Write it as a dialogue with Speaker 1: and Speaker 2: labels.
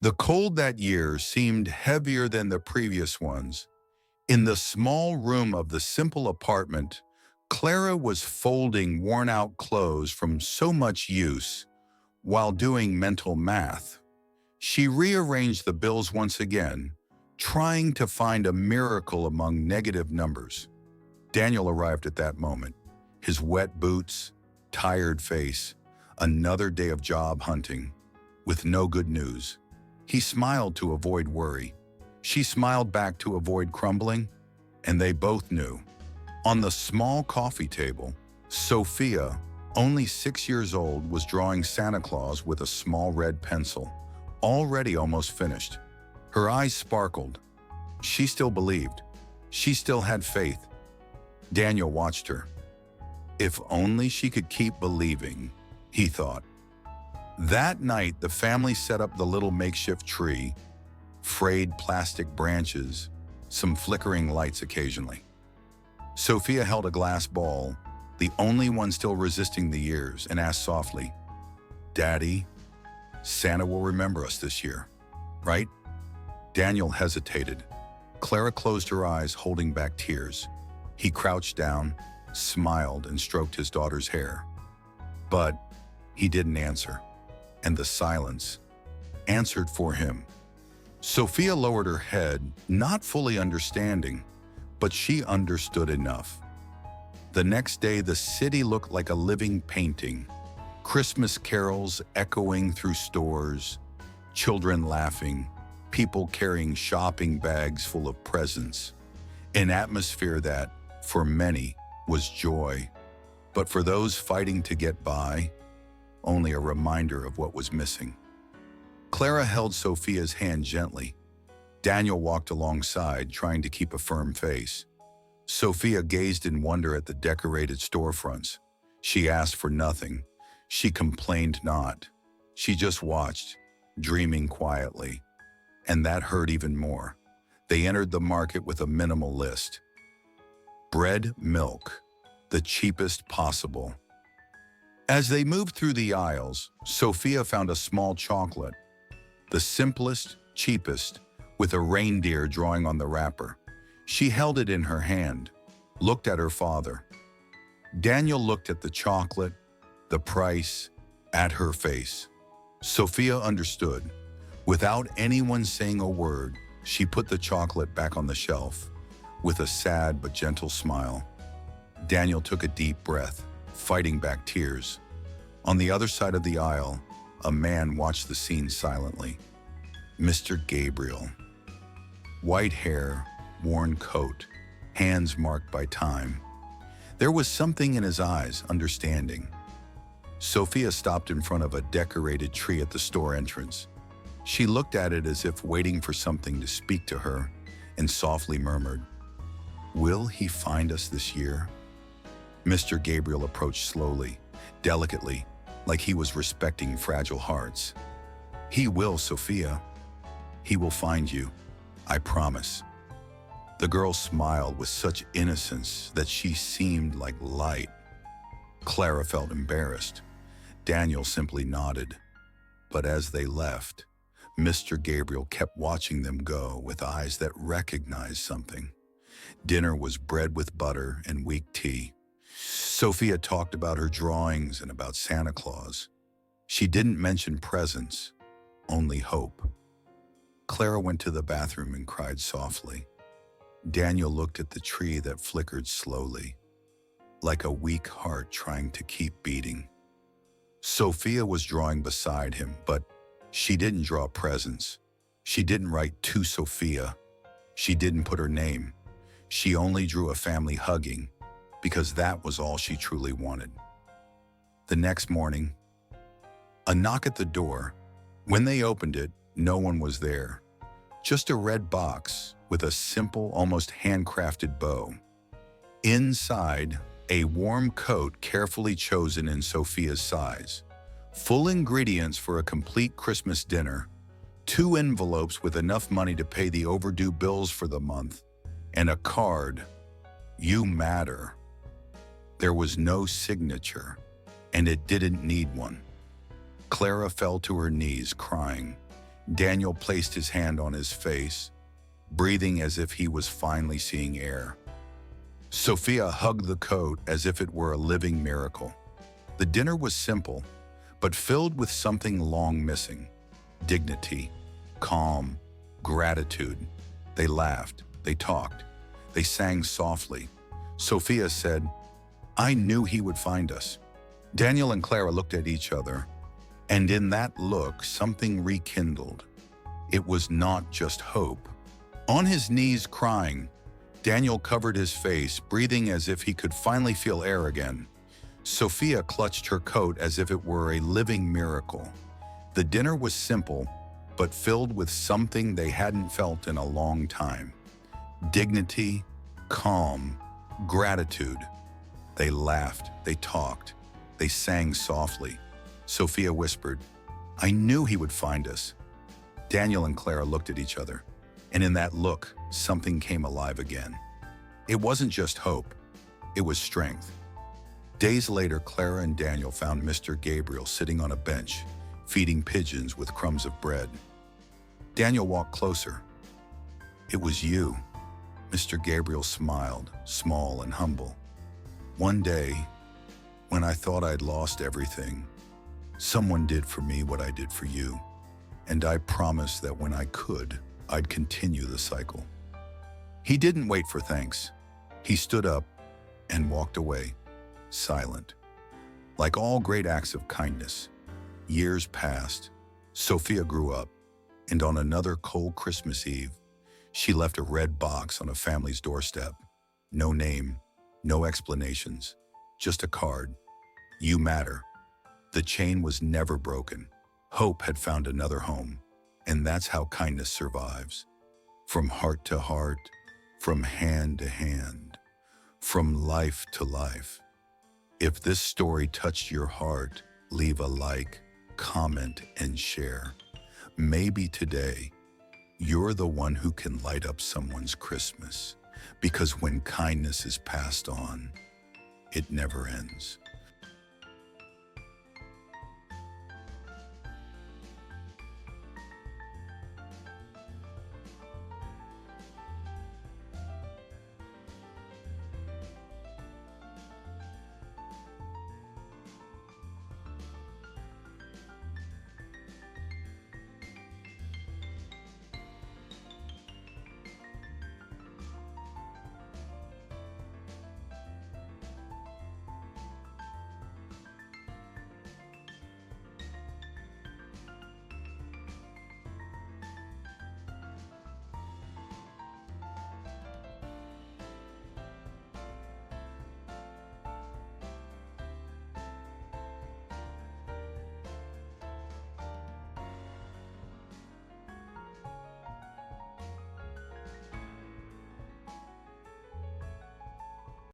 Speaker 1: The cold that year seemed heavier than the previous ones. In the small room of the simple apartment, Clara was folding worn-out clothes from so much use while doing mental math. She rearranged the bills once again, trying to find a miracle among negative numbers. Daniel arrived at that moment, his wet boots, tired face, another day of job hunting, with no good news. He smiled to avoid worry. She smiled back to avoid crumbling, and they both knew. On the small coffee table, Sophia, only 6 years old, was drawing Santa Claus with a small red pencil, already almost finished. Her eyes sparkled. She still believed. She still had faith. Daniel watched her. If only she could keep believing, he thought. That night, the family set up the little makeshift tree, frayed plastic branches, some flickering lights occasionally. Sophia held a glass ball, the only one still resisting the years, and asked softly, "Daddy, Santa will remember us this year, right?" Daniel hesitated. Clara closed her eyes, holding back tears. He crouched down, smiled, and stroked his daughter's hair. But he didn't answer, and the silence answered for him. Sophia lowered her head, not fully understanding, but she understood enough. The next day, the city looked like a living painting. Christmas carols echoing through stores, children laughing, people carrying shopping bags full of presents. An atmosphere that, for many, was joy, but for those fighting to get by, only a reminder of what was missing. Clara held Sophia's hand gently. Daniel walked alongside, trying to keep a firm face. Sophia gazed in wonder at the decorated storefronts. She asked for nothing. She complained not. She just watched, dreaming quietly. And that hurt even more. They entered the market with a minimal list. Bread, milk, the cheapest possible. As they moved through the aisles, Sophia found a small chocolate, the simplest, cheapest, with a reindeer drawing on the wrapper. She held it in her hand, looked at her father. Daniel looked at the chocolate, the price, at her face. Sophia understood. Without anyone saying a word, she put the chocolate back on the shelf, with a sad but gentle smile. Daniel took a deep breath, fighting back tears. On the other side of the aisle, a man watched the scene silently. Mr. Gabriel. White hair, worn coat, hands marked by time. There was something in his eyes, understanding. Sophia stopped in front of a decorated tree at the store entrance. She looked at it as if waiting for something to speak to her, and softly murmured, "Will he find us this year?" Mr. Gabriel approached slowly, delicately, like he was respecting fragile hearts. "He will, Sophia. He will find you, I promise." The girl smiled with such innocence that she seemed like light. Clara felt embarrassed. Daniel simply nodded. But as they left, Mr. Gabriel kept watching them go with eyes that recognized something. Dinner was bread with butter and weak tea. Sophia talked about her drawings and about Santa Claus. She didn't mention presents, only hope. Clara went to the bathroom and cried softly. Daniel looked at the tree that flickered slowly, like a weak heart trying to keep beating. Sophia was drawing beside him, but she didn't draw presents. She didn't write "to Sophia." She didn't put her name. She only drew a family hugging, because that was all she truly wanted. The next morning, a knock at the door. When they opened it, no one was there. Just a red box with a simple, almost handcrafted bow. Inside, a warm coat carefully chosen in Sophia's size. Full ingredients for a complete Christmas dinner. 2 envelopes with enough money to pay the overdue bills for the month. And a card, "You matter." There was no signature, and it didn't need one. Clara fell to her knees, crying. Daniel placed his hand on his face, breathing as if he was finally seeing air. Sophia hugged the coat as if it were a living miracle. The dinner was simple, but filled with something long missing: dignity, calm, gratitude. They laughed, they talked, they sang softly. Sophia said, "I knew he would find us." Daniel and Clara looked at each other, and in that look, something rekindled. It was not just hope. On his knees crying, Daniel covered his face, breathing as if he could finally feel air again. Sophia clutched her coat as if it were a living miracle. The dinner was simple, but filled with something they hadn't felt in a long time: dignity, calm, gratitude. They laughed, they talked, they sang softly. Sophia whispered, "I knew he would find us." Daniel and Clara looked at each other, and in that look, something came alive again. It wasn't just hope, it was strength. Days later, Clara and Daniel found Mr. Gabriel sitting on a bench, feeding pigeons with crumbs of bread. Daniel walked closer. "It was you." Mr. Gabriel smiled, small and humble. "One day, when I thought I'd lost everything, someone did for me what I did for you, and I promised that when I could, I'd continue the cycle." He didn't wait for thanks. He stood up and walked away, silent. Like all great acts of kindness, years passed. Sophia grew up, and on another cold Christmas Eve, she left a red box on a family's doorstep. No name, no explanations, just a card. "You matter." The chain was never broken. Hope had found another home, and that's how kindness survives. From heart to heart, from hand to hand, from life to life. If this story touched your heart, leave a like, comment, and share. Maybe today, you're the one who can light up someone's Christmas, because when kindness is passed on, it never ends.